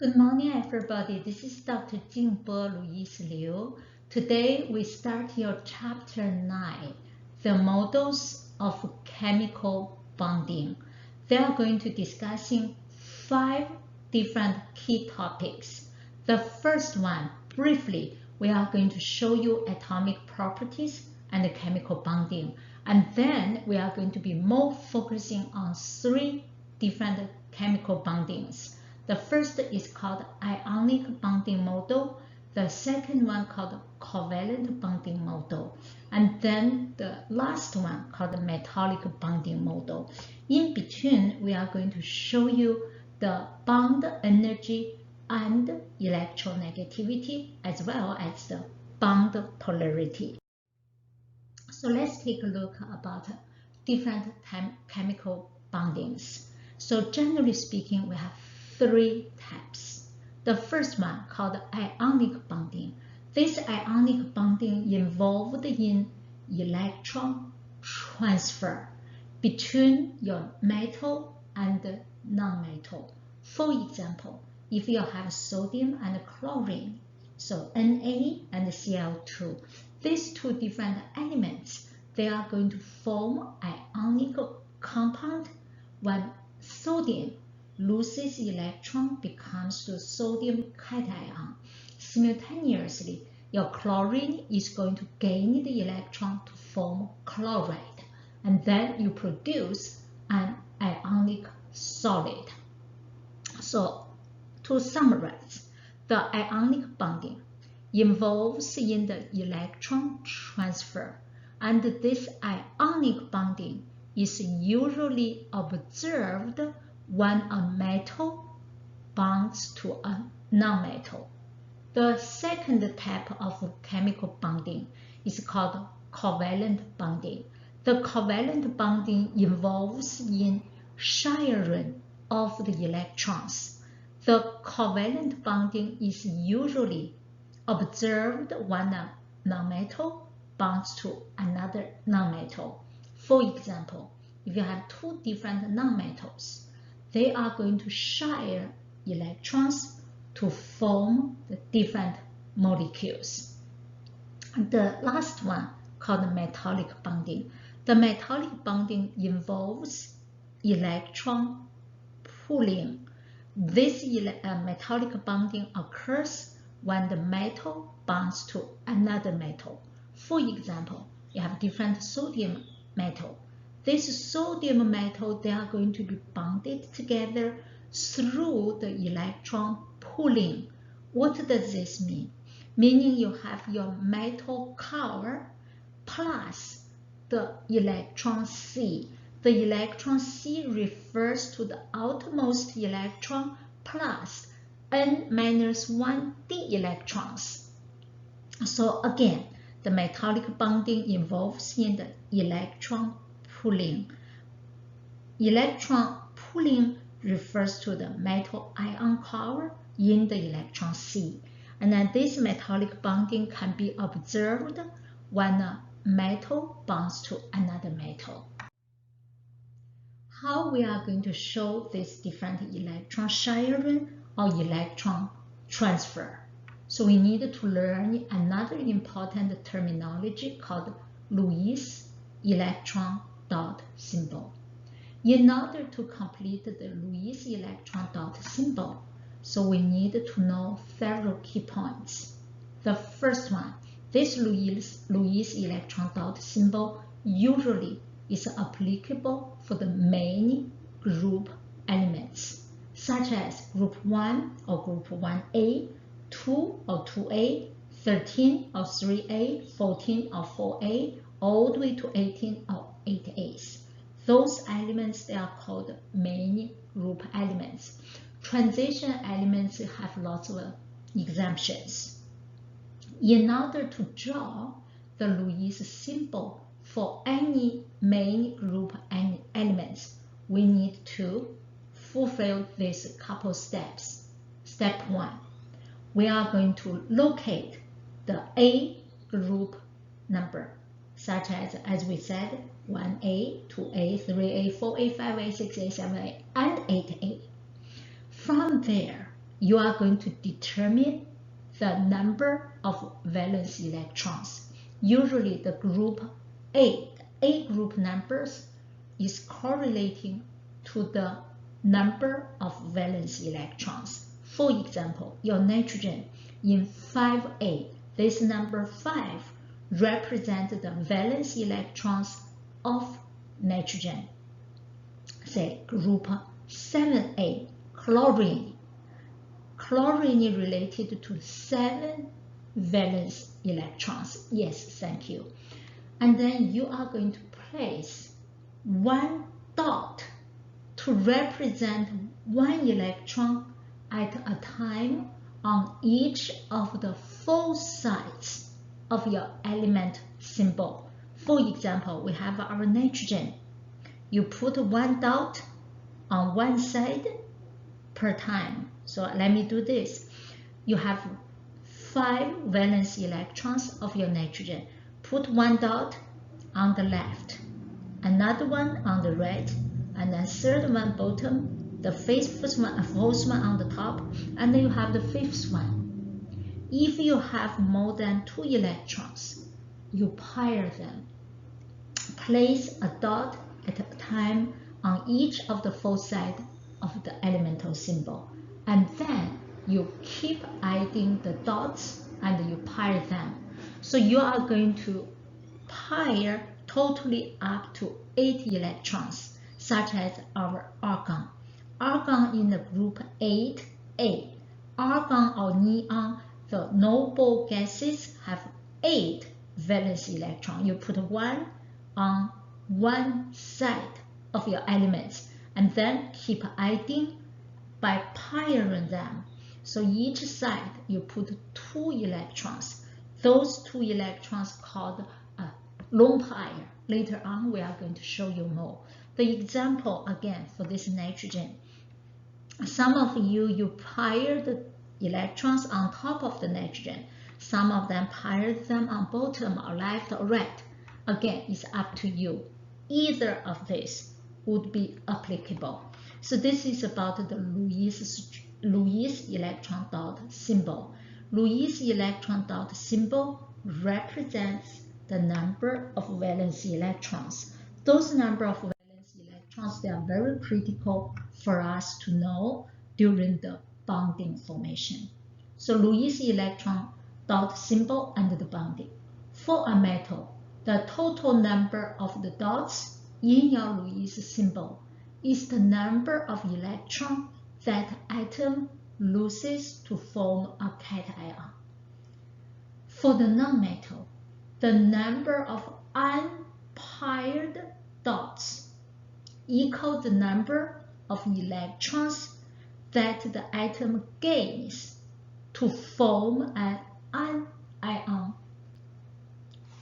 Good morning, everybody. This is Dr. Jingbo Louise Liu. Today we start your chapter 9, the models of chemical bonding. They are going to discussing 5 different key topics. The first one, briefly, we are going to show you atomic properties and chemical bonding. And then we are going to be more focusing on 3 different chemical bondings. The first is called ionic bonding model. The second one called covalent bonding model. And then the last one called metallic bonding model. In between, we are going to show you the bond energy and electronegativity as well as the bond polarity. So let's take a look about different chemical bondings. So generally speaking, we have 3 types. The first one called ionic bonding. This ionic bonding involved in electron transfer between your metal and non-metal. For example, if you have sodium and chlorine, so Na and Cl2, these 2 different elements, they are going to form ionic compound when sodium loses electron, becomes the sodium cation. Simultaneously, your chlorine is going to gain the electron to form chloride, and then you produce an ionic solid. So, to summarize, the ionic bonding involves in the electron transfer, and this ionic bonding is usually observed when a metal bonds to a non-metal. The second type of chemical bonding is called covalent bonding. The covalent bonding involves in sharing of the electrons. The covalent bonding is usually observed when a non-metal bonds to another non-metal. For example, if you have 2 different non-metals, they are going to share electrons to form the different molecules. The last one called metallic bonding. The metallic bonding involves electron pooling. This metallic bonding occurs when the metal bonds to another metal. For example, you have different sodium metal. This sodium metal, they are going to be bonded together through the electron pooling. What does this mean? Meaning you have your metal core plus the electron C. The electron C refers to the outermost electron plus n-1d electrons. So again, the metallic bonding involves in the electron pooling. Electron pooling refers to the metal ion core in the electron C. And then this metallic bonding can be observed when a metal bonds to another metal. How we are going to show this different electron sharing or electron transfer? So we need to learn another important terminology called Lewis electron dot symbol. In order to complete the Lewis electron dot symbol, so we need to know several key points. The first one, this Lewis electron dot symbol usually is applicable for the main group elements, such as group 1 or group 1A, 2 or 2A, 13 or 3A, 14 or 4A, all the way to 18 or 8As. Those elements, they are called main group elements. Transition elements have lots of exemptions. In order to draw the Lewis symbol for any main group elements, we need to fulfill these couple steps. Step 1, we are going to locate the A group number, such as we said, 1A, 2A, 3A, 4A, 5A, 6A, 7A, and 8A. From there, you are going to determine the number of valence electrons. Usually the group A group numbers is correlating to the number of valence electrons. For example, your nitrogen in 5A, this number 5 represents the valence electrons of nitrogen. Say group 7A, chlorine. Chlorine related to 7 valence electrons. Yes, thank you. And then you are going to place 1 dot to represent 1 electron at a time on each of the 4 sides of your element symbol. For example, we have our nitrogen. You put 1 dot on 1 side per time. So let me do this. You have 5 valence electrons of your nitrogen. Put 1 dot on the left, another one on the right, and then third one bottom, the fourth one on the top, and then you have the 5th one. If you have more than 2 electrons, you pair them. Place a dot at a time on each of the 4 sides of the elemental symbol, and then you keep adding the dots and you pair them. So you are going to pair totally up to 8 electrons, such as our argon. Argon in the group 8A. Argon or neon, the noble gases, have 8 valence electrons. You put 1 on 1 side of your elements, and then keep adding by pairing them. So each side you put 2 electrons. Those 2 electrons called a lone pair. Later on we are going to show you more. The example again for this nitrogen. Some of you pair the electrons on top of the nitrogen. Some of them pair them on bottom or left or right. Again, it's up to you. Either of these would be applicable. So this is about the Lewis electron dot symbol. Lewis electron dot symbol represents the number of valence electrons. Those number of valence electrons, they are very critical for us to know during the bonding formation. So Lewis electron dot symbol and the bonding. For a metal, the total number of the dots in your Lewis symbol is the number of electrons that atom loses to form a cation. For the nonmetal, the number of unpaired dots equal the number of electrons that the atom gains to form an anion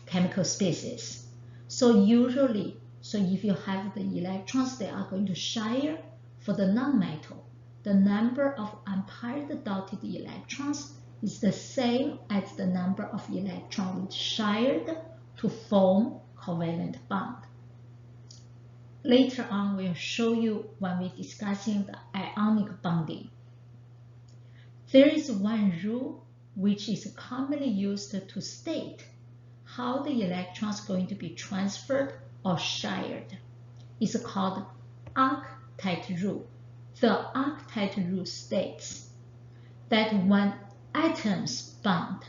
chemical species. So usually, if you have the electrons, they are going to share. For the nonmetal, the number of unpaired dotted electrons is the same as the number of electrons shared to form covalent bond. Later on, we'll show you when we're discussing the ionic bonding. There is one rule which is commonly used to state how the electron is going to be transferred or shared. It's called octet rule. The octet rule states that when atoms bond,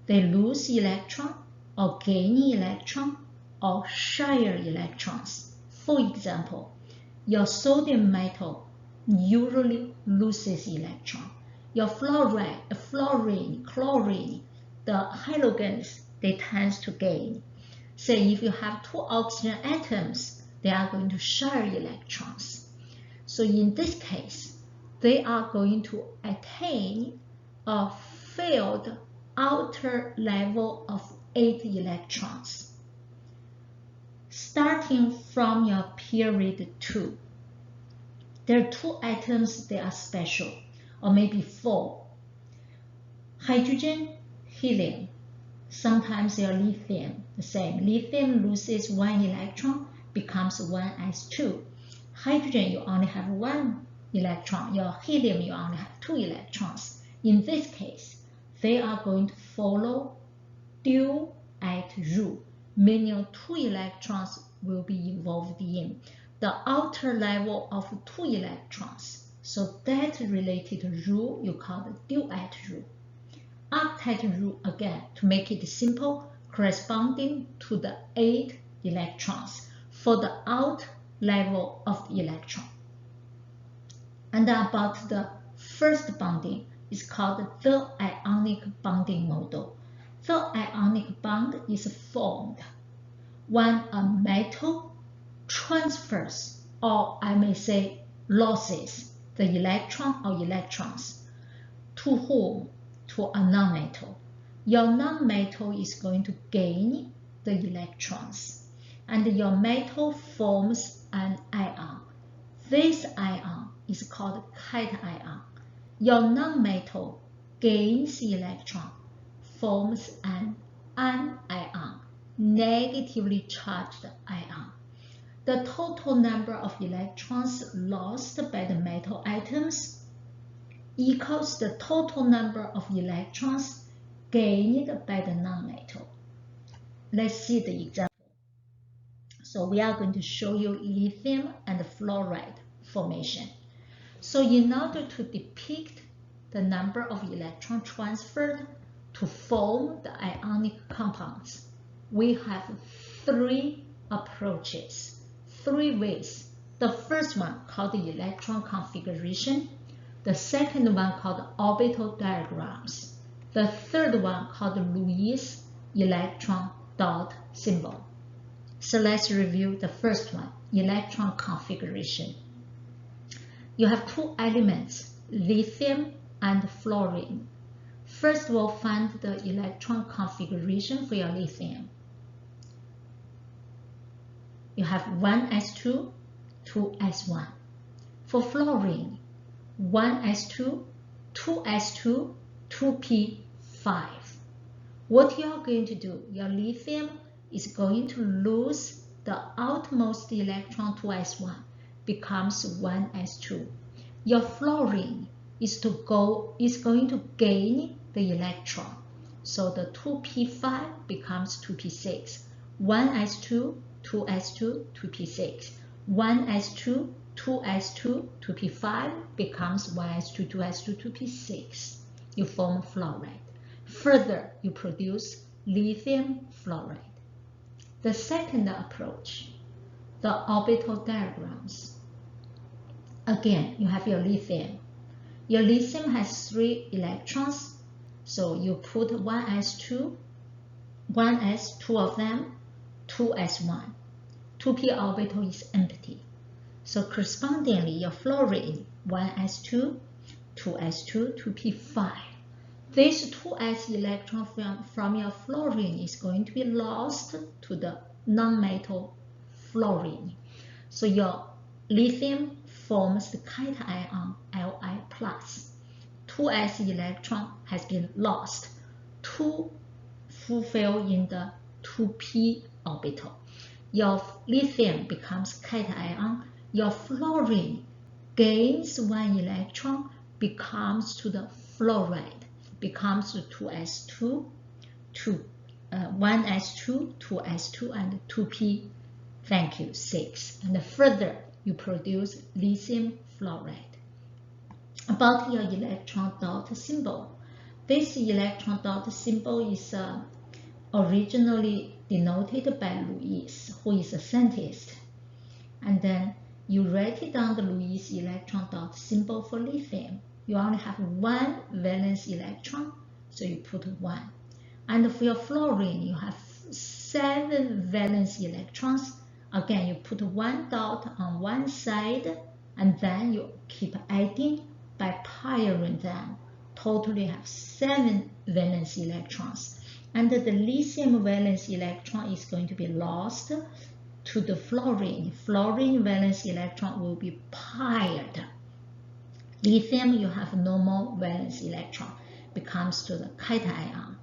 they lose electron or gain electron or share electrons. For example, your sodium metal usually loses electron. Your fluorine, chlorine, the halogens, they tend to gain. Say if you have 2 oxygen atoms, they are going to share electrons. So in this case, they are going to attain a filled outer level of 8 electrons. Starting from your period 2, there are 2 atoms, they are special, or maybe 4. Hydrogen, helium. Sometimes they are lithium, the same. Lithium loses 1 electron, becomes 1s2. Hydrogen, you only have 1 electron. Your helium, you only have 2 electrons. In this case, they are going to follow duet rule, meaning 2 electrons will be involved in the outer level of 2 electrons. So that related rule you call the duet rule. Octet rule, again, to make it simple, corresponding to the 8 electrons for the out level of the electron. And about the first bonding is called the ionic bonding model. The ionic bond is formed when a metal transfers, or I may say loses, the electron or electrons. To whom? To a nonmetal. Your nonmetal is going to gain the electrons, and your metal forms an ion. This ion is called cation. Your nonmetal gains electron, forms an anion, negatively charged ion. The total number of electrons lost by the metal atoms equals the total number of electrons gained by the nonmetal. Let's see the example. So we are going to show you lithium and fluoride formation. So in order to depict the number of electrons transferred to form the ionic compounds, we have 3 approaches, 3 ways. The first one called the electron configuration, the second one called orbital diagrams, the third one called Lewis electron dot symbol. So let's review the first one, electron configuration. You have 2 elements, lithium and fluorine. First, we'll find the electron configuration for your lithium. You have 1s2, 2s1. For fluorine, 1s2, 2s2, 2p5. What you are going to do, your lithium is going to lose the outermost electron 2s1, becomes 1s2. Your fluorine is going to gain the electron, so the 2p5 becomes 2p6. 1s2, 2s2, 2p6. 1s2, 2s2, 2p5 becomes 1s2, 2s2, 2p6. You form fluoride. Further, you produce lithium fluoride. The second approach, the orbital diagrams. Again, you have your lithium. Your lithium has 3 electrons, so you put 1s2, 1s, 2 of them, 2s1. 2p orbital is empty. So correspondingly, your fluorine, 1s2, 2s2, 2p5. This 2s electron from your fluorine is going to be lost to the nonmetal fluorine. So your lithium forms the cation Li+. 2s electron has been lost to fulfill in the 2p orbital. Your lithium becomes cation. Your fluorine gains 1 electron, becomes to the fluoride, becomes to 2s2, 1s2, 2s2, and 2p, thank you, 6. And further, you produce lithium fluoride. About your electron dot symbol. This electron dot symbol is originally denoted by Lewis, who is a scientist. And then you write down the Lewis electron dot symbol for lithium. You only have 1 valence electron, so you put 1. And for your fluorine, you have 7 valence electrons. Again, you put 1 dot on one side, and then you keep adding by pairing them. Totally have 7 valence electrons. And the lithium valence electron is going to be lost to the fluorine. Fluorine valence electron will be paired. Lithium, you have no more valence electron, becomes to the cation.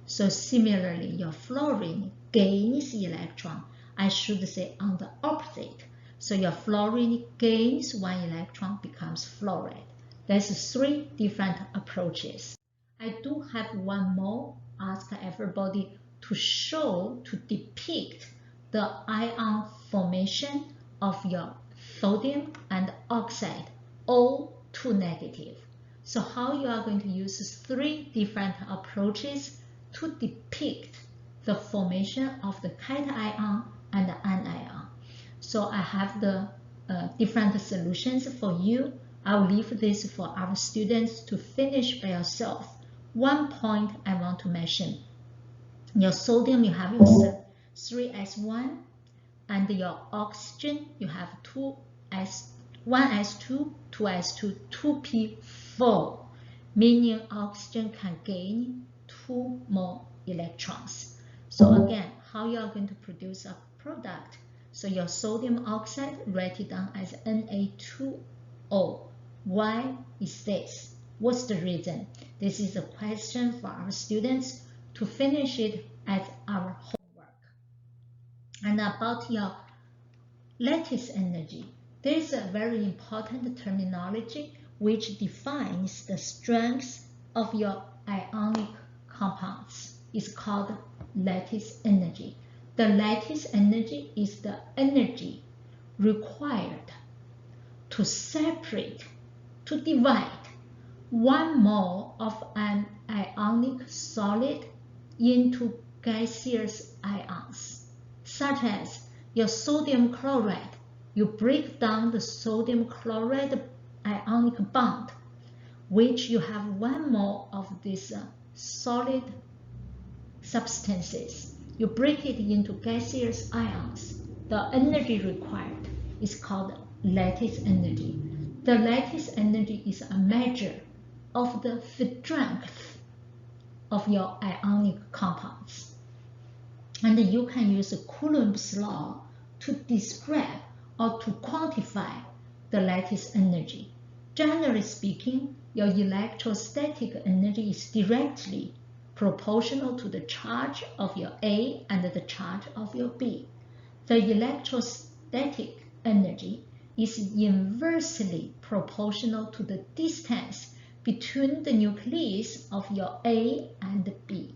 So similarly, your fluorine gains electron, I should say on the opposite. So your fluorine gains 1 electron, becomes fluoride. There's 3 different approaches. I do have one more. Ask everybody to show, to depict the ion formation of your sodium and oxide, O2 negative. So how you are going to use 3 different approaches to depict the formation of the cation and the anion. So I have the different solutions for you. I'll leave this for our students to finish by yourself. One point I want to mention. Your sodium, you have your 3s1, and your oxygen, you have 1s2, 2s2, 2p4, meaning oxygen can gain 2 more electrons. So again, how you are going to produce a product? So your sodium oxide, write it down as Na2O. Why is this? What's the reason? This is a question for our students to finish it as our homework. And about your lattice energy, there is a very important terminology which defines the strength of your ionic compounds. It's called lattice energy. The lattice energy is the energy required to separate, to divide 1 mole of an ionic solid into gaseous ions, such as your sodium chloride. You break down the sodium chloride ionic bond, which you have 1 mole of these solid substances. You break it into gaseous ions. The energy required is called lattice energy. The lattice energy is a measure of the strength of your ionic compounds. And you can use Coulomb's law to describe or to quantify the lattice energy. Generally speaking, your electrostatic energy is directly proportional to the charge of your A and the charge of your B. The electrostatic energy is inversely proportional to the distance between the nucleus of your A and B.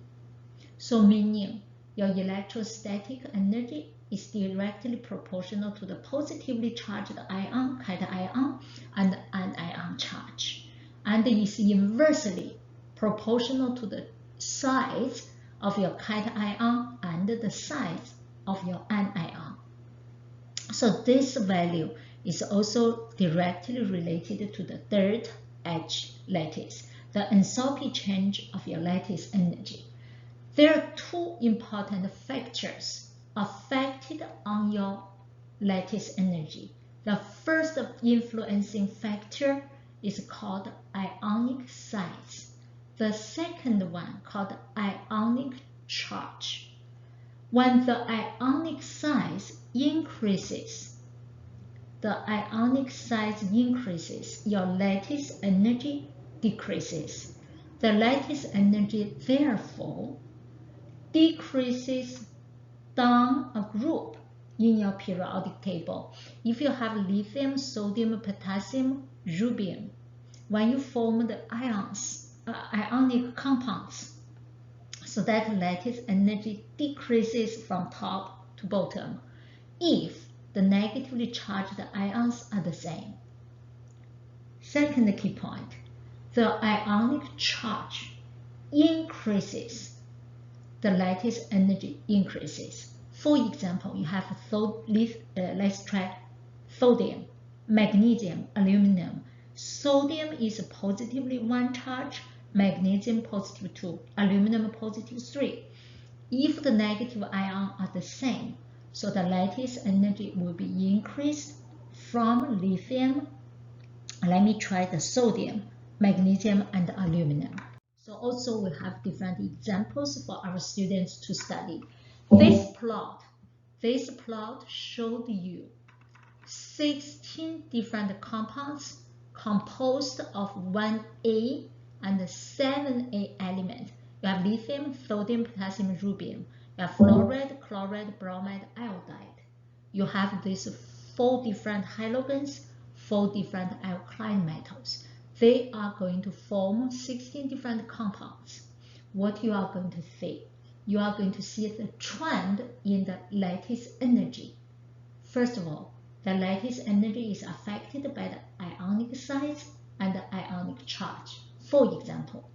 So meaning your electrostatic energy is directly proportional to the positively charged ion, cation, and anion charge, and is inversely proportional to the size of your cation and the size of your anion. So this value is also directly related to the third H lattice, the enthalpy change of your lattice energy. There are 2 important factors affected on your lattice energy. The first influencing factor is called ionic size. The second one called ionic charge. When the ionic size increases, your lattice energy decreases. The lattice energy therefore decreases down a group in your periodic table. If you have lithium, sodium, potassium, rubium, when you form the ionic compounds, so that lattice energy decreases from top to bottom if the negatively charged ions are the same. Second key point, the ionic charge increases, the lattice energy increases. For example, you have let's try sodium, magnesium, aluminum. Sodium is positively 1 charge, magnesium positive 2, aluminum positive 3. If the negative ions are the same, so the lattice energy will be increased from lithium. Let me try the sodium, magnesium, and aluminum. So also we have different examples for our students to study. This plot showed you 16 different compounds composed of 1A and 7A elements. You have lithium, sodium, potassium, rubium. You have fluoride, chloride, bromide, iodide. You have these 4 different halogens, 4 different alkyl metals. They are going to form 16 different compounds. What you are going to see? You are going to see the trend in the lattice energy. First of all, the lattice energy is affected by the ionic size and the ionic charge. For example,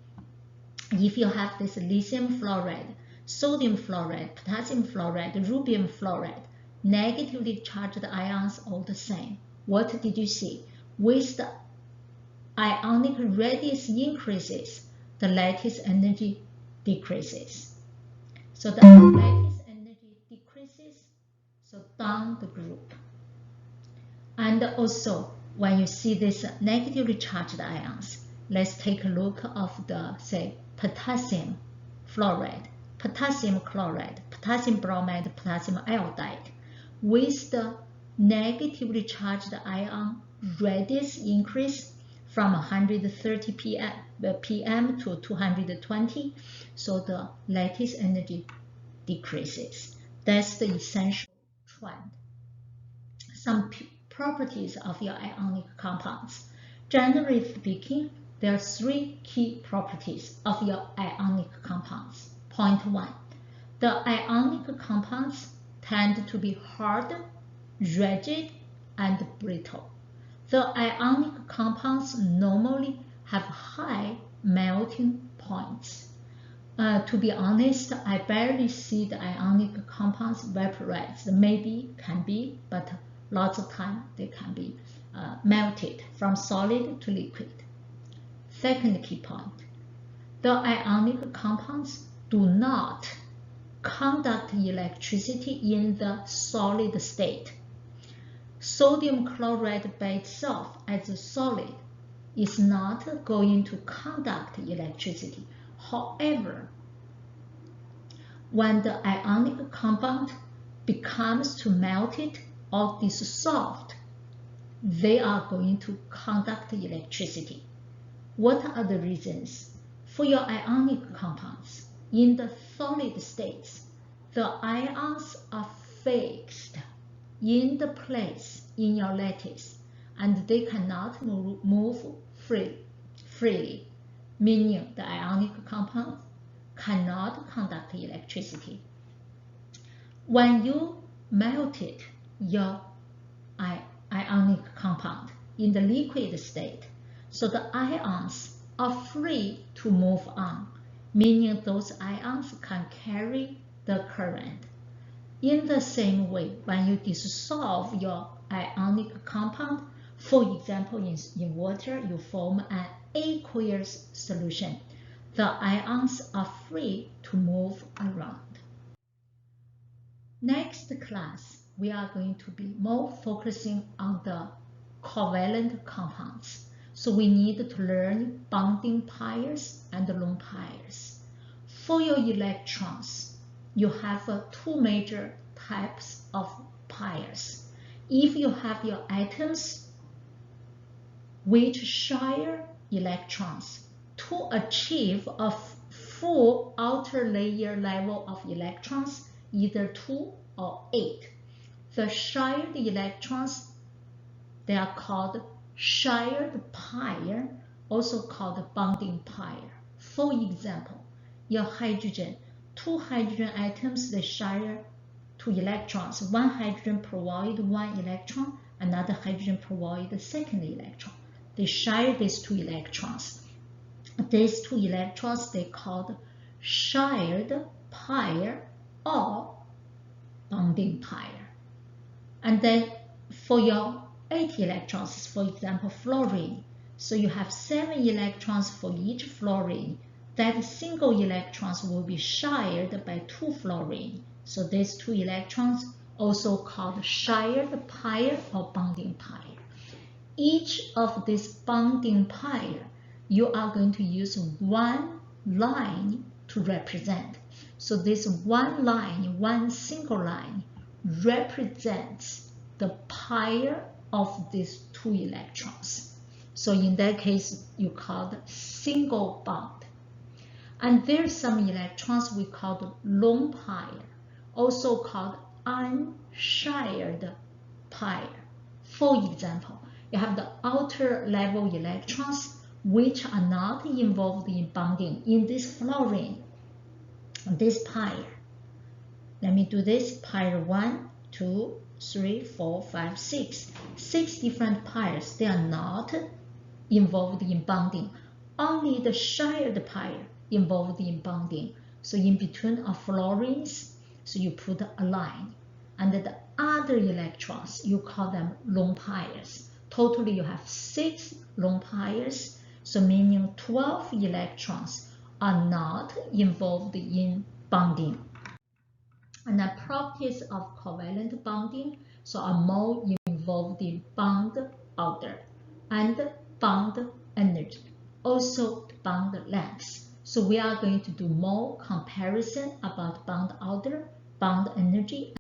if you have this lithium fluoride, sodium fluoride, potassium fluoride, rubium fluoride, negatively charged ions all the same. What did you see? With the ionic radius increases, the lattice energy decreases. So the lattice energy decreases, so down the group. And also, when you see this negatively charged ions, let's take a look of the, say, potassium fluoride, potassium chloride, potassium bromide, potassium iodide. With the negatively charged ion radius increase from 130 pm to 220, so the lattice energy decreases. That's the essential trend. Some properties of your ionic compounds. Generally speaking, there are 3 key properties of your ionic compounds. Point 1. The ionic compounds tend to be hard, rigid, and brittle. The ionic compounds normally have high melting points. To be honest, I barely see the ionic compounds vaporize. Maybe can be, but lots of time they can be melted from solid to liquid. Second key point, the ionic compounds do not conduct electricity in the solid state. Sodium chloride by itself as a solid is not going to conduct electricity. However, when the ionic compound becomes to melted or dissolved, they are going to conduct electricity. What are the reasons? For your ionic compounds, in the solid states, the ions are fixed in the place in your lattice and they cannot move freely, meaning the ionic compound cannot conduct electricity. When you melted your ionic compound in the liquid state, so the ions are free to move on, meaning those ions can carry the current. In the same way, when you dissolve your ionic compound, for example, in water, you form an aqueous solution. The ions are free to move around. Next class, we are going to be more focusing on the covalent compounds. So we need to learn bonding pairs and lone pairs. For your electrons, you have 2 major types of pairs. If you have your atoms which share electrons to achieve a full outer layer level of electrons, either 2 or 8, the shared electrons, they are called shared pair, also called bonding pair. For example, your hydrogen, 2 hydrogen atoms, they share 2 electrons. One hydrogen provides 1 electron, another hydrogen provides the second electron. They share these 2 electrons. These 2 electrons, they called shared pair or bonding pair. And then for your 8 electrons, for example, fluorine. So you have 7 electrons for each fluorine. That single electrons will be shared by 2 fluorine. So these 2 electrons also called shared pair or bonding pair. Each of these bonding pair, you are going to use 1 line to represent. So this 1 line, 1 single line, represents the pair of these 2 electrons. So in that case, you call it single bond. And there's some electrons we call lone pair, also called unshared pair. For example, you have the outer level electrons which are not involved in bonding in this fluorine, this pair. Let me do this. Pair 1, 2, 3, 4, 5, 6. 6 different pairs. They are not involved in bonding. Only the shared pair involved in bonding. So in between are fluorines, so you put a line. And the other electrons, you call them lone pairs. Totally you have 6 lone pairs, so meaning 12 electrons are not involved in bonding. And the properties of covalent bonding, so are more involved in bond order and bond energy, also bond length. So we are going to do more comparison about bond order, bond energy,